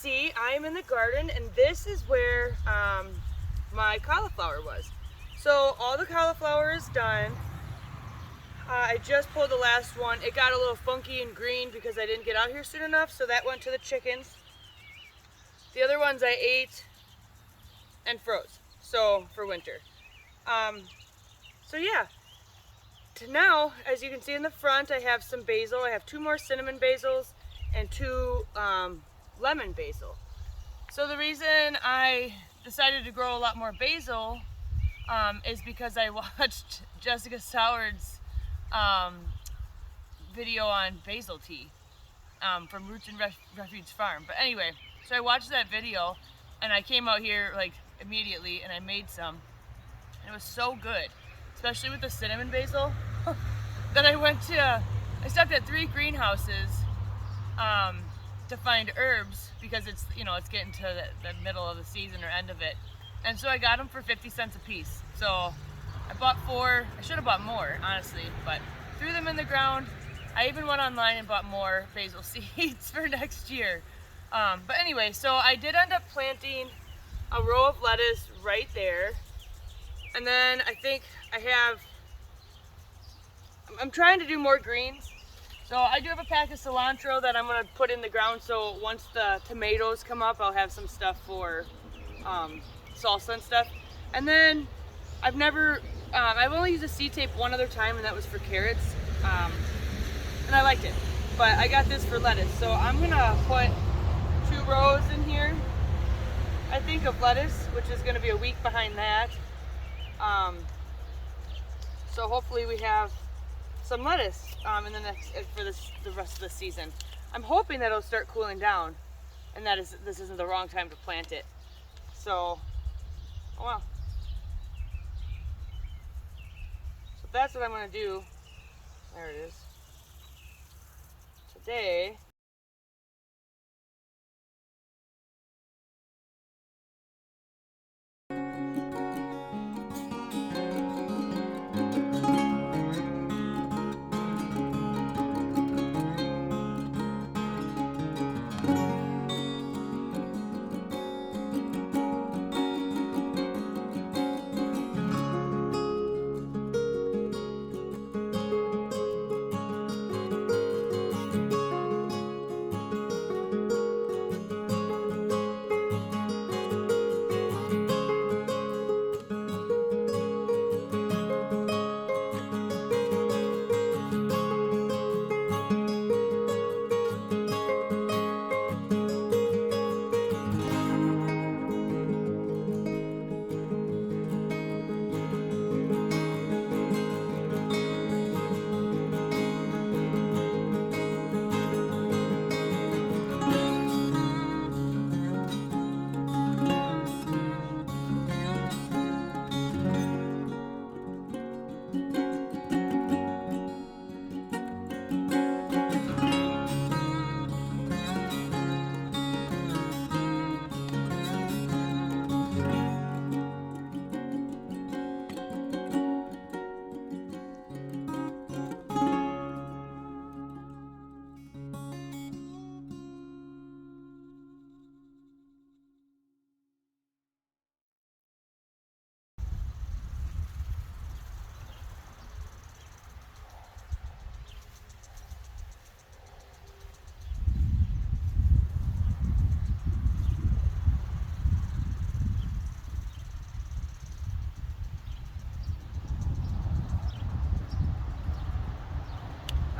see, I am in the garden, and this is where my cauliflower was. So all the cauliflower is done. I just pulled the last one. It got a little funky and green because I didn't get out here soon enough, so that went to the chickens. The other ones I ate and froze, so for winter. So yeah, now, as you can see in the front, I have some basil. I have 2 more cinnamon basils and 2 lemon basil. So the reason I decided to grow a lot more basil is because I watched Jessica Soward's video on basil tea from Roots and Refuge Farm. But anyway, so I watched that video and I came out here like immediately and I made some. And it was so good, especially with the cinnamon basil, that I stopped at 3 greenhouses to find herbs because it's, you know, it's getting to the middle of the season or end of it. And so I got them for 50 cents a piece. So I bought 4, I should have bought more, honestly, but threw them in the ground. I even went online and bought more basil seeds for next year. But anyway, so I did end up planting a row of lettuce right there. And then I think I'm trying to do more greens. So I do have a pack of cilantro that I'm gonna put in the ground, so once the tomatoes come up, I'll have some stuff for salsa and stuff. And then I've only used a seed tape one other time, and that was for carrots. And I liked it, but I got this for lettuce. So I'm gonna put 2 rows in here, I think, of lettuce, which is gonna be a week behind that. So hopefully we have some lettuce in the rest of the season. I'm hoping that it'll start cooling down, and this isn't the wrong time to plant it. So, oh well. So that's what I'm gonna do. There it is. Today.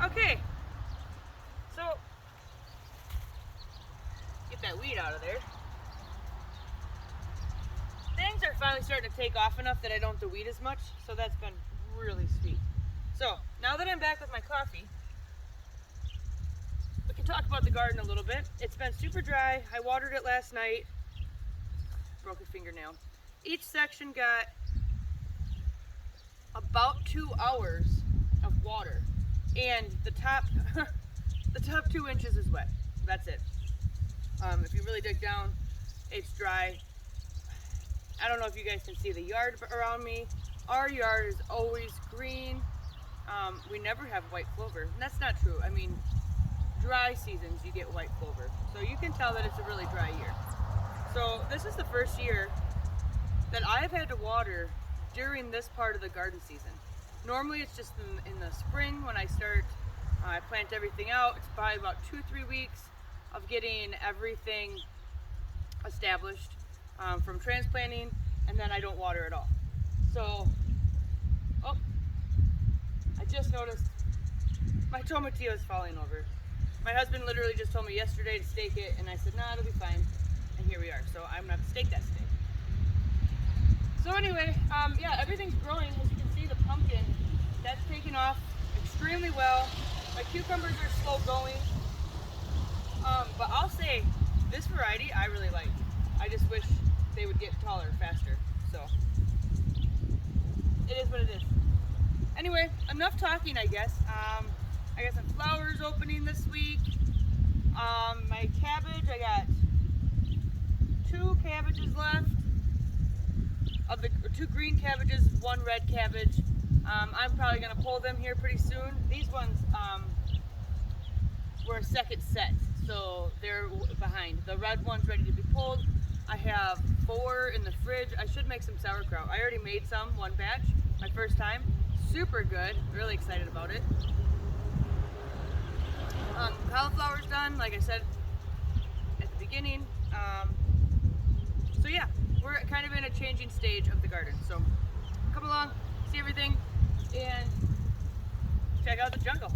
Okay, so get that weed out of there. Things are finally starting to take off enough that I don't have to weed as much, so that's been really sweet. So now that I'm back with my coffee, we can talk about the garden a little bit. It's been super dry. I watered it last night. Broke a fingernail. Each section got about 2 hours of water. And the top 2 inches is wet. That's it. If you really dig down, it's dry. I don't know if you guys can see the yard around me. Our yard is always green. We never have white clover, and that's not true. I mean, dry seasons you get white clover. So you can tell that it's a really dry year. So this is the first year that I've had to water during this part of the garden season. Normally it's just in the spring when I start, I plant everything out. It's probably about 2-3 weeks of getting everything established from transplanting, and then I don't water at all. So, oh, I just noticed my tomatillo is falling over. My husband literally just told me yesterday to stake it, and I said, nah, it'll be fine. And here we are. So I'm gonna have to stake that steak. So anyway, yeah, everything's growing. As you can see, the pumpkin, that's taking off extremely well. My cucumbers are slow going. But I'll say, this variety I really like. I just wish they would get taller faster. So, it is what it is. Anyway, enough talking, I guess. I got some flowers opening this week. My cabbage, I got 2 cabbages left. Of the 2 green cabbages, 1 red cabbage. I'm probably gonna pull them here pretty soon. These ones were a second set, so they're behind. The red one's ready to be pulled. I have 4 in the fridge. I should make some sauerkraut. I already made some, 1 batch, my first time. Super good, really excited about it. Cauliflower's done, like I said at the beginning. So yeah, we're kind of in a changing stage of the garden. So come along, see everything, and check out the jungle.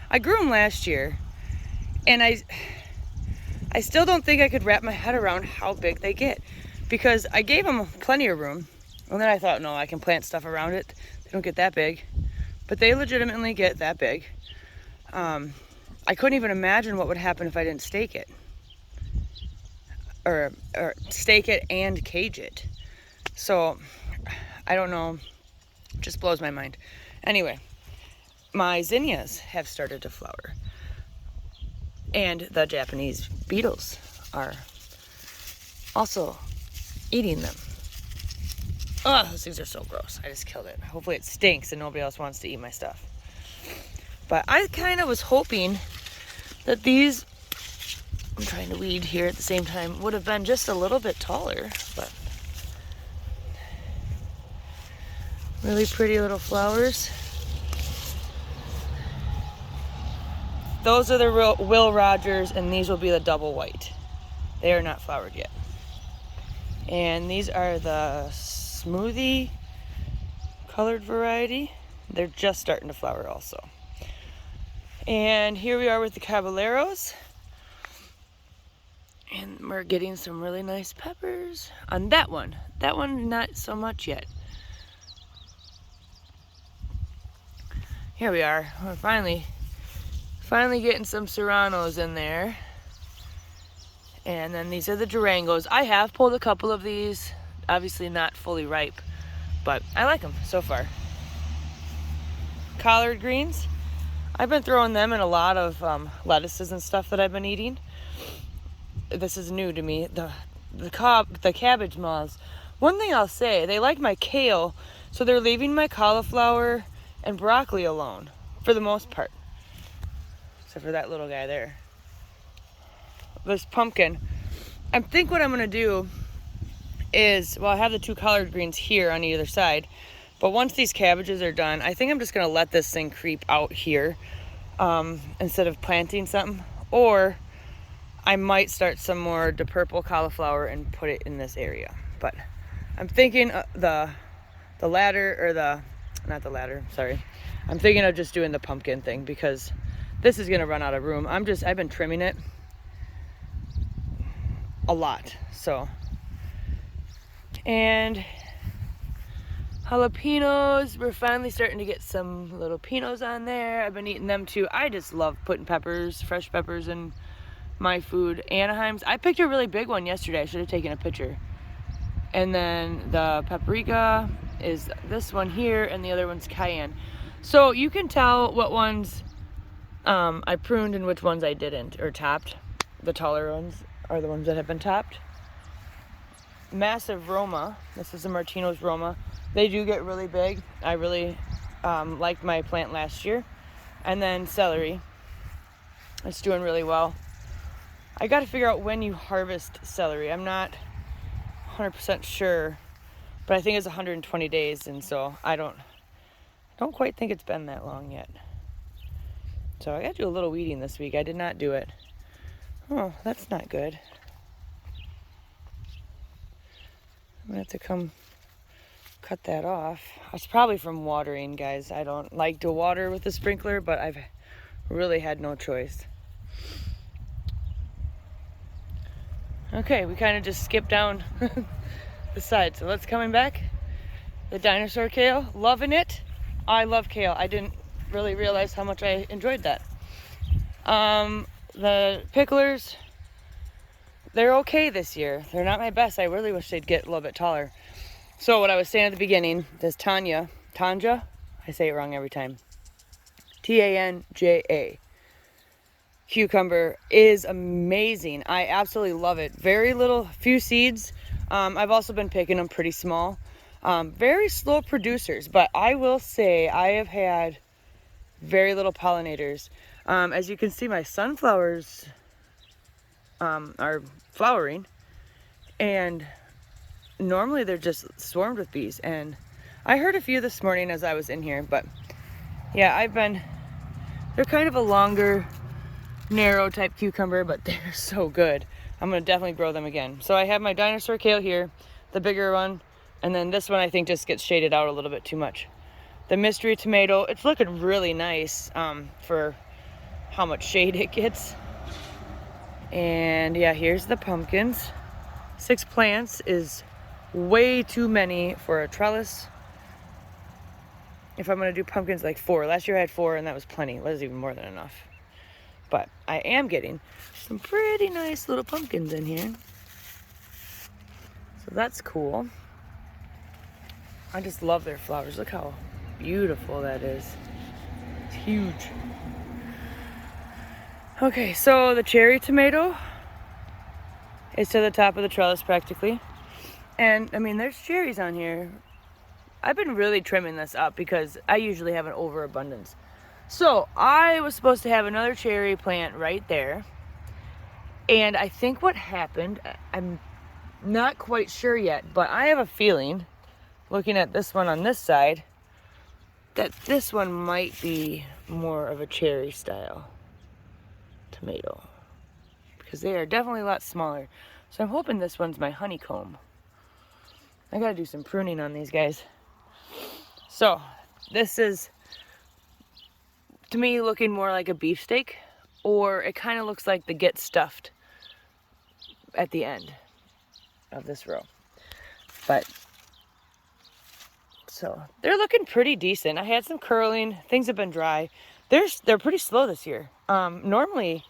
I grew them last year, and I still don't think I could wrap my head around how big they get, because I gave them plenty of room, and then I thought, no, I can plant stuff around it. They don't get that big, but they legitimately get that big. I couldn't even imagine what would happen if I didn't stake it, or stake it and cage it. So I don't know, it just blows my mind. Anyway, my zinnias have started to flower, and the Japanese beetles are also eating them. Oh, those things are so gross. I just killed it. Hopefully it stinks and nobody else wants to eat my stuff. But I kind of was hoping that these, I'm trying to weed here at the same time, would have been just a little bit taller, but really pretty little flowers. Those are the real Will Rogers, and these will be the double white. They are not flowered yet. And these are the smoothie colored variety. They're just starting to flower also. And here we are with the Caballeros. And we're getting some really nice peppers on that one. That one, not so much yet. Here we are. We're finally getting some serranos in there. And then these are the Durangos. I have pulled a couple of these, obviously not fully ripe, but I like them so far. Collard greens, I've been throwing them in a lot of lettuces and stuff that I've been eating. This is new to me, the cabbage moths. One thing I'll say, they like my kale, so they're leaving my cauliflower and broccoli alone for the most part. Except for that little guy there. This pumpkin. I think what I'm gonna do is, well, I have the 2 collard greens here on either side, but once these cabbages are done, I think I'm just gonna let this thing creep out here instead of planting something. Or I might start some more the purple cauliflower and put it in this area. But I'm thinking the ladder, or not the ladder, sorry. I'm thinking of just doing the pumpkin thing because this is gonna run out of room. I've been trimming it a lot. So, and jalapenos, we're finally starting to get some little pinos on there. I've been eating them too. I just love putting peppers, fresh peppers in my food. Anaheim's, I picked a really big one yesterday. I should have taken a picture. And then the paprika is this one here, and the other one's cayenne. So you can tell what ones I pruned and which ones I didn't, or topped. The taller ones are the ones that have been topped. Massive Roma. This is the Martino's Roma. They do get really big. I really liked my plant last year. And then celery. It's doing really well. I got to figure out when you harvest celery. I'm not 100% sure, but I think it's 120 days, and so I don't quite think it's been that long yet. So I got to do a little weeding this week. I did not do it. Oh, that's not good. I'm gonna have to come cut that off. It's probably from watering, guys. I don't like to water with the sprinkler, but I've really had no choice. Okay, we kind of just skipped down the side. So let's coming back. The dinosaur kale, loving it. I love kale. I didn't really realize how much I enjoyed that. The picklers, they're okay this year. They're not my best. I really wish they'd get a little bit taller. So what I was saying at the beginning, this Tanja, I say it wrong every time. Tanja cucumber is amazing. I absolutely love it. Very little, few seeds. I've also been picking them pretty small. Very slow producers, but I will say I have had very little pollinators. As you can see, my sunflowers are flowering, and normally they're just swarmed with bees, and I heard a few this morning as I was in here. But yeah, they're kind of a longer, narrow type cucumber, but they're so good. I'm gonna definitely grow them again. So I have my dinosaur kale here, the bigger one, and then this one I think just gets shaded out a little bit too much. The mystery tomato, it's looking really nice for how much shade it gets. And yeah, here's the pumpkins. 6 plants is way too many for a trellis. If I'm gonna do pumpkins, like 4. Last year I had 4, and that was plenty. It was even more than enough. But I am getting some pretty nice little pumpkins in here. So that's cool. I just love their flowers. Look how beautiful that is. It's huge. Okay, so the cherry tomato is to the top of the trellis practically. And I mean, there's cherries on here. I've been really trimming this up because I usually have an overabundance. So I was supposed to have another cherry plant right there. And I think what happened, I'm not quite sure yet, but I have a feeling, looking at this one on this side, that this one might be more of a cherry style tomato, because they are definitely a lot smaller. So I'm hoping this one's my honeycomb. I gotta do some pruning on these guys. So this is, to me, looking more like a beefsteak, or it kind of looks like the get stuffed at the end of this row. But so they're looking pretty decent. I had some curling. Things have been dry. They're pretty slow this year. Normally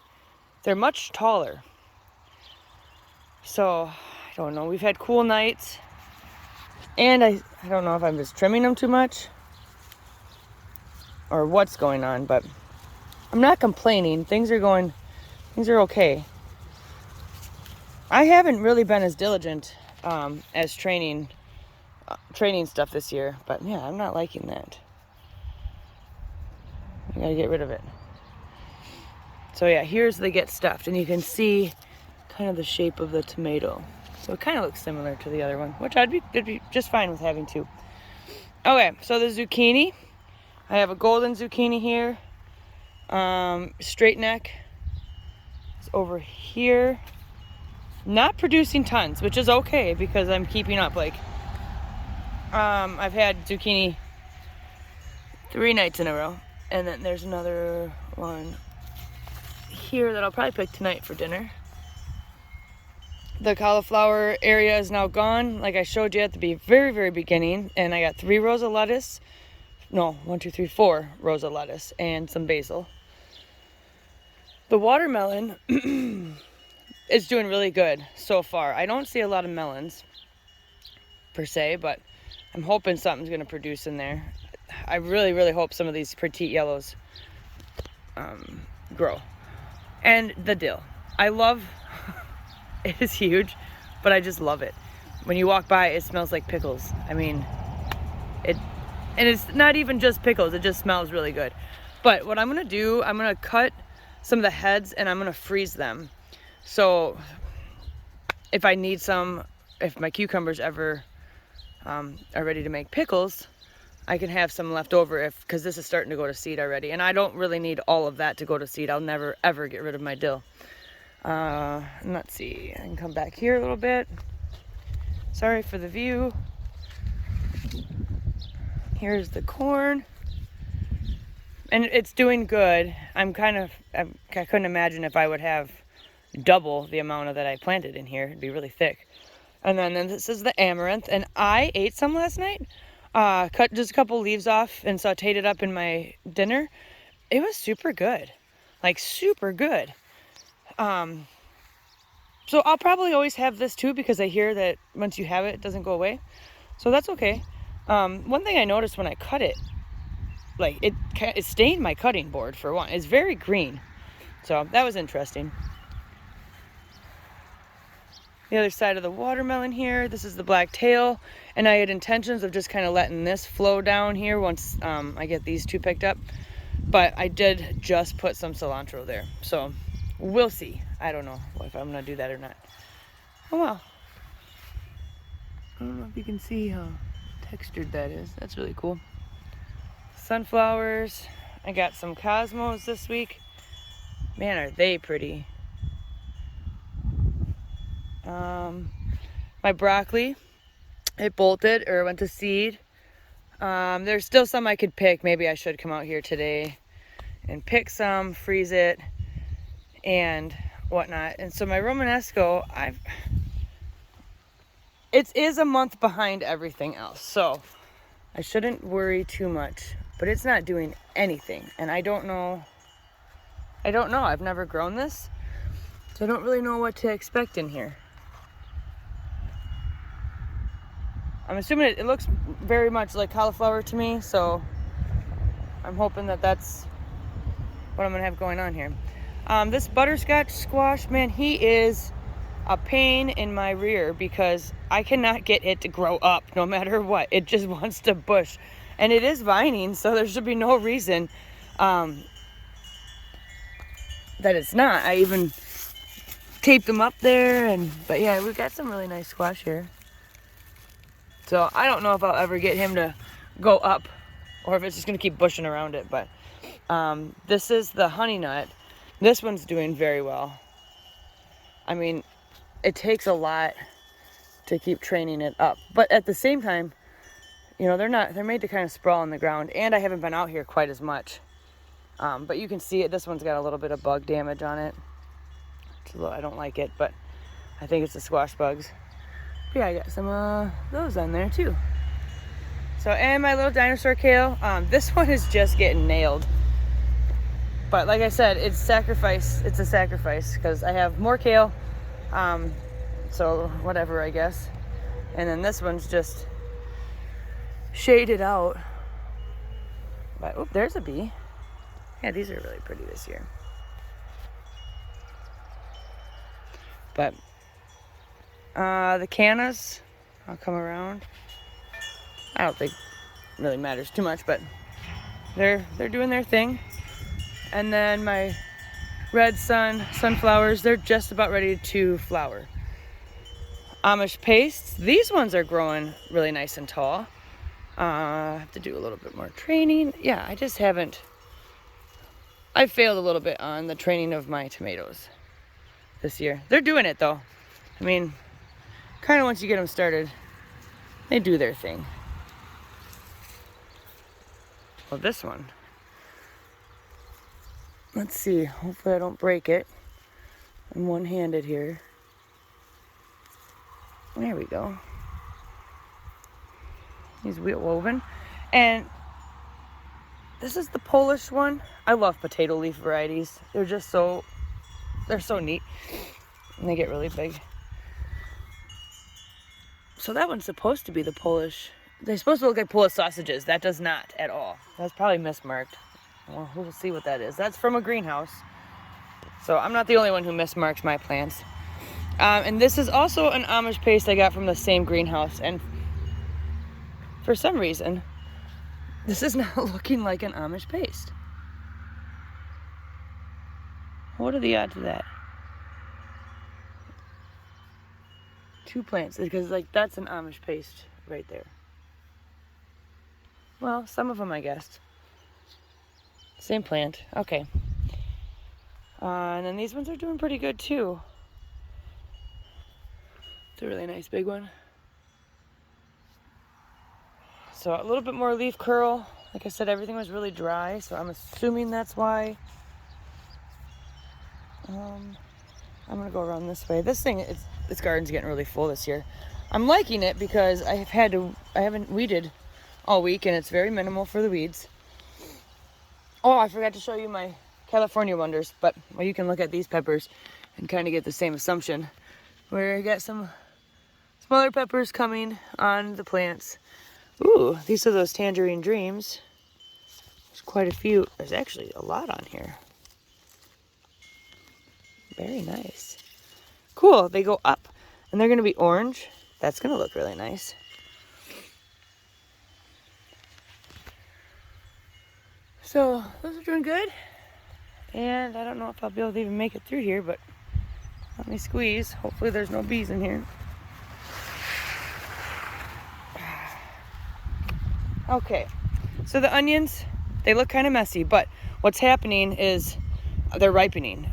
they're much taller. So I don't know. We've had cool nights, and I don't know if I'm just trimming them too much or what's going on, but I'm not complaining. Things are okay. I haven't really been as diligent as training stuff this year, but yeah, I'm not liking that. I gotta get rid of it. So yeah, here's the get stuffed, and you can see kind of the shape of the tomato. So it kind of looks similar to the other one, which it'd be just fine with having two. Okay, so the zucchini. I have a golden zucchini here. Straight neck is over here. Not producing tons, which is okay because I'm keeping up. Like, I've had zucchini 3 nights in a row. And then there's another one here that I'll probably pick tonight for dinner. The cauliflower area is now gone, like I showed you at the very, very beginning. And I got 3 rows of lettuce. No, 1, 2, 3, 4 rows of lettuce and some basil. The watermelon is doing really good so far. I don't see a lot of melons per se, but I'm hoping something's going to produce in there. I really, really hope some of these petite yellows grow. And the dill. I love, it is huge, but I just love it. When you walk by, it smells like pickles. I mean, and it's not even just pickles, it just smells really good. But what I'm gonna do, I'm gonna cut some of the heads and I'm gonna freeze them. So if I need some, if my cucumbers ever are ready to make pickles, I can have some left over because this is starting to go to seed already. And I don't really need all of that to go to seed. I'll never ever get rid of my dill. Let's see, I can come back here a little bit. Sorry for the view. Here's the corn. And it's doing good. I couldn't imagine if I would have double the amount of that I planted in here. It'd be really thick. And then this is the amaranth. And I ate some last night. Cut just a couple leaves off and sauteed it up in my dinner. It was super good. Like super good. So I'll probably always have this too because I hear that once you have it, it doesn't go away. So that's okay. One thing I noticed when I cut it, like it stained my cutting board for one. It's very green. So that was interesting. The other side of the watermelon here, this is the black tail. And I had intentions of just kind of letting this flow down here once I get these 2 picked up. But I did just put some cilantro there. So we'll see. I don't know if I'm going to do that or not. Oh well. I don't know if you can see how textured that is. That's really cool. Sunflowers. I got some cosmos this week. Man, are they pretty. My broccoli, it bolted or went to seed. There's still some I could pick. Maybe I should come out here today and pick some, freeze it, and whatnot. And so my Romanesco, it is a month behind everything else, so I shouldn't worry too much. But it's not doing anything, and I don't know. I've never grown this, so I don't really know what to expect in here. I'm assuming it looks very much like cauliflower to me, so I'm hoping that that's what I'm gonna have going on here. This butterscotch squash, man, he is a pain in my rear because I cannot get it to grow up no matter what. It just wants to bush. And it is vining, so there should be no reason that it's not. I even taped them up there, but yeah, we've got some really nice squash here. So I don't know if I'll ever get him to go up or if it's just gonna keep bushing around it, but this is the honey nut. This one's doing very well. I mean, it takes a lot to keep training it up, but at the same time, you know, they're made to kind of sprawl on the ground, and I haven't been out here quite as much. But you can see it, this one's got a little bit of bug damage on it. I don't like it, but I think it's the squash bugs. But yeah, I got some of those on there too. So, and my little dinosaur kale, this one is just getting nailed. But like I said, it's a sacrifice because I have more kale. So whatever, I guess. And then this one's just shaded out. But, oh, there's a bee. Yeah, these are really pretty this year. But the cannas, I'll come around. I don't think it really matters too much, but they're doing their thing. And then my red sunflowers, they're just about ready to flower. Amish pastes, these ones are growing really nice and tall. I have to do a little bit more training. Yeah, I failed a little bit on the training of my tomatoes this year. They're doing it though. I mean, kind of once you get them started, they do their thing. Well, this one, let's see, hopefully I don't break it. I'm one-handed here. There we go. He's wheat woven. And this is the Polish one. I love potato leaf varieties. They're so neat. And they get really big. So that one's supposed to be the Polish. They're supposed to look like Polish sausages. That does not at all. That's probably mismarked. Well, we'll see what that is. That's from a greenhouse. So I'm not the only one who mismarks my plants. And this is also an Amish paste I got from the same greenhouse. And for some reason, this is not looking like an Amish paste. What are the odds of that? 2 plants, because like that's an Amish paste right there. Well, some of them I guessed. Same plant. Okay. And then these ones are doing pretty good too. It's a really nice big one. So a little bit more leaf curl. Like I said, everything was really dry, so I'm assuming that's why. I'm gonna go around this way. This garden's getting really full this year. I'm liking it because I haven't weeded all week, and it's very minimal for the weeds. Oh, I forgot to show you my California wonders, but well, you can look at these peppers and kind of get the same assumption. Where I got some smaller peppers coming on the plants. Ooh, these are those tangerine dreams. There's quite a few. There's actually a lot on here. Very nice. Cool, they go up and they're gonna be orange. That's gonna look really nice. So those are doing good. And I don't know if I'll be able to even make it through here, but let me squeeze. Hopefully there's no bees in here. Okay, so the onions, they look kind of messy, but what's happening is they're ripening.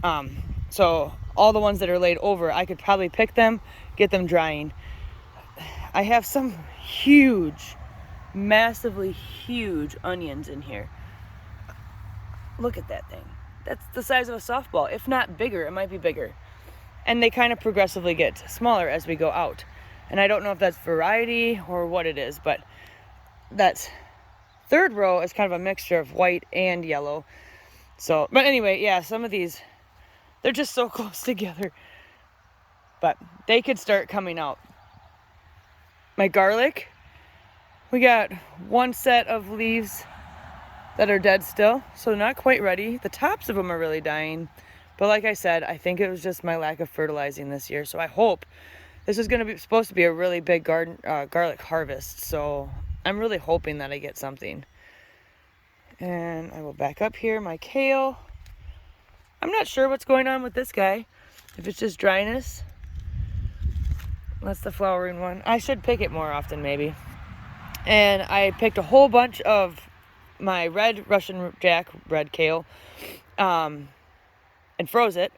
So all the ones that are laid over, I could probably pick them, get them drying. I have some huge, massively huge onions in here. Look at that thing. That's the size of a softball, if not bigger. It might be bigger. And they kind of progressively get smaller as we go out. And I don't know if that's variety or what it is, but that third row is kind of a mixture of white and yellow. So, but anyway, yeah, some of these, they're just so close together. But they could start coming out. My garlic, we got one set of leaves that are dead still, so not quite ready. The tops of them are really dying. But like I said, I think it was just my lack of fertilizing this year. So I hope this is supposed to be a really big garlic harvest. So I'm really hoping that I get something. And I will back up here. My kale. I'm not sure what's going on with this guy. If it's just dryness. That's the flowering one. I should pick it more often maybe. And I picked a whole bunch of my red Russian Jack red kale and froze it.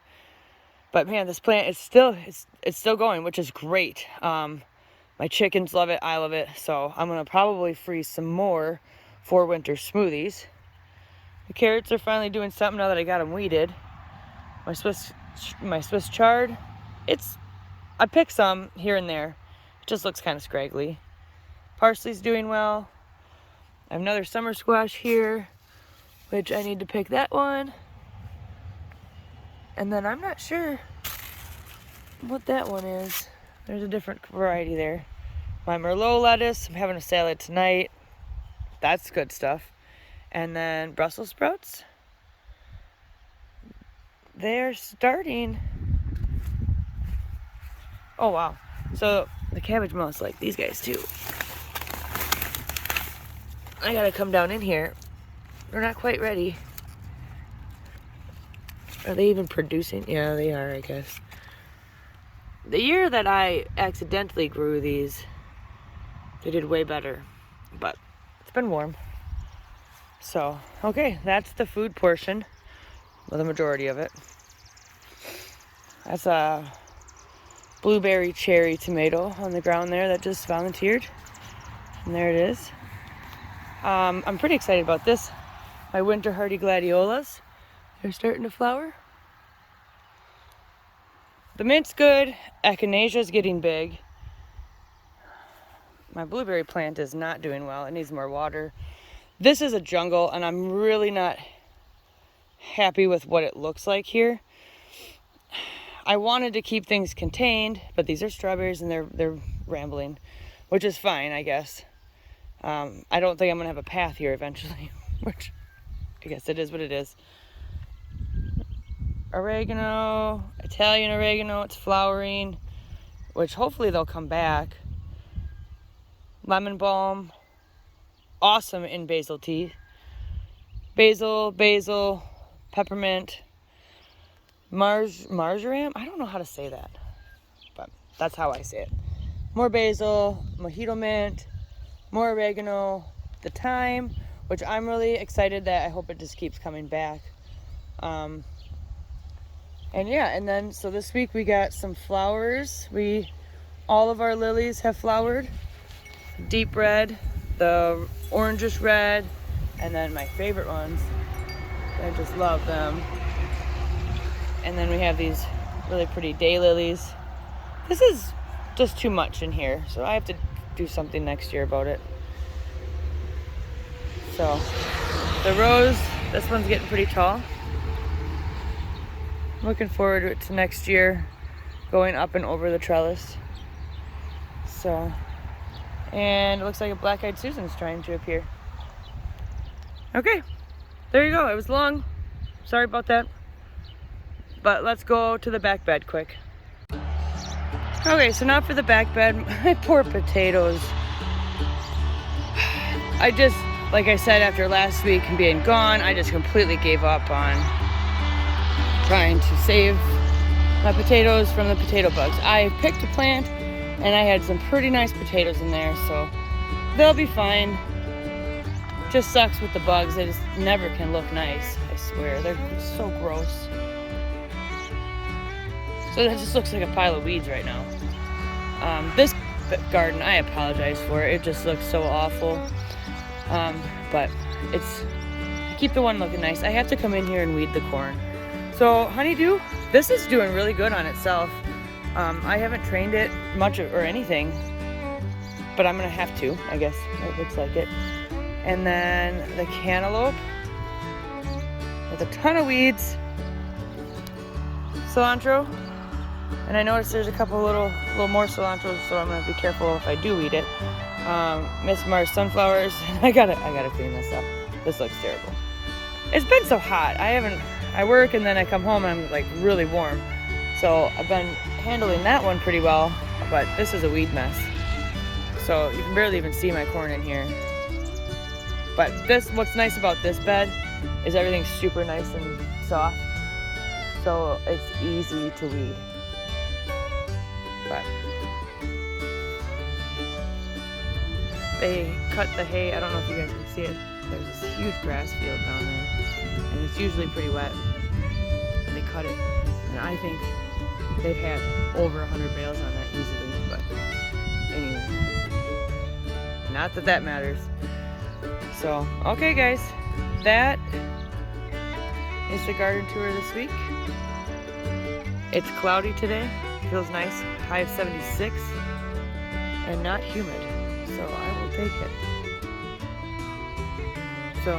But man, this plant is still going, which is great. My chickens love it, I love it. So I'm gonna probably freeze some more for winter smoothies. The carrots are finally doing something now that I got them weeded. My Swiss chard, I picked some here and there. It just looks kind of scraggly. Parsley's doing well. I have another summer squash here, which I need to pick that one. And then I'm not sure what that one is. There's a different variety there. My Merlot lettuce, I'm having a salad tonight. That's good stuff. And then Brussels sprouts. They're starting. Oh wow. So the cabbage mouse like these guys too. I gotta come down in here. They're not quite ready. Are they even producing? Yeah, they are, I guess. The year that I accidentally grew these, they did way better. But it's been warm. So, okay, that's the food portion. Well, the majority of it. That's a blueberry cherry tomato on the ground there that just volunteered. And there it is. I'm pretty excited about this. My winter hardy gladiolas. They're starting to flower. The mint's good. Echinacea is getting big. my blueberry plant is not doing well. It needs more water. This is a jungle, and I'm really not happy with what it looks like here. I wanted to keep things contained, but these are strawberries and they're rambling, which is fine, I guess. I don't think I'm gonna have a path here eventually, which I guess it is what it is. Oregano, Italian oregano, it's flowering, which hopefully they'll come back. Lemon balm, awesome in basil tea. Basil, peppermint, marjoram. I don't know how to say that, but that's how I say it. More basil, mojito mint, more oregano, the thyme, which I'm really excited that I hope it just keeps coming back. And yeah, and then so this week we got some flowers. All of our lilies have flowered. Deep red, the orangish red, and then my favorite ones. I just love them. And then we have these really pretty daylilies. This is just too much in here, so I have to do something next year about it. So the rose, this one's getting pretty tall. Looking forward to next year going up and over the trellis. So, and it looks like a black-eyed Susan's trying to appear. Okay, there you go. It was long. Sorry about that. But let's go to the back bed quick. Okay, so now for the back bed. My poor potatoes. I just, like I said, after last week and being gone, I just completely gave up on trying to save my potatoes from the potato bugs. I picked a plant and I had some pretty nice potatoes in there, so they'll be fine. Just sucks with the bugs. They just never can look nice, I swear. They're so gross. So that just looks like a pile of weeds right now. This garden, I apologize for it. It just looks so awful. But I keep the one looking nice. I have to come in here and weed the corn. So honeydew, this is doing really good on itself. I haven't trained it much or anything, but I'm gonna have to, I guess. It looks like it. And then the cantaloupe with a ton of weeds. Cilantro. And I noticed there's a couple little more cilantro, so I'm gonna be careful if I do weed it. Miss Mars sunflowers. I gotta clean this up. This looks terrible. It's been so hot. I work and then I come home and I'm like really warm. So I've been handling that one pretty well, but this is a weed mess. So you can barely even see my corn in here. But what's nice about this bed is everything's super nice and soft. So it's easy to weed. But they cut the hay. I don't know if you guys can see it. There's this huge grass field down there, and it's usually pretty wet. And they cut it, and I think they've had over 100 bales on that easily. But anyway, not that matters. So, okay guys, that is the garden tour this week. It's cloudy today. Feels nice. High of 76 and not humid. So I will take it. So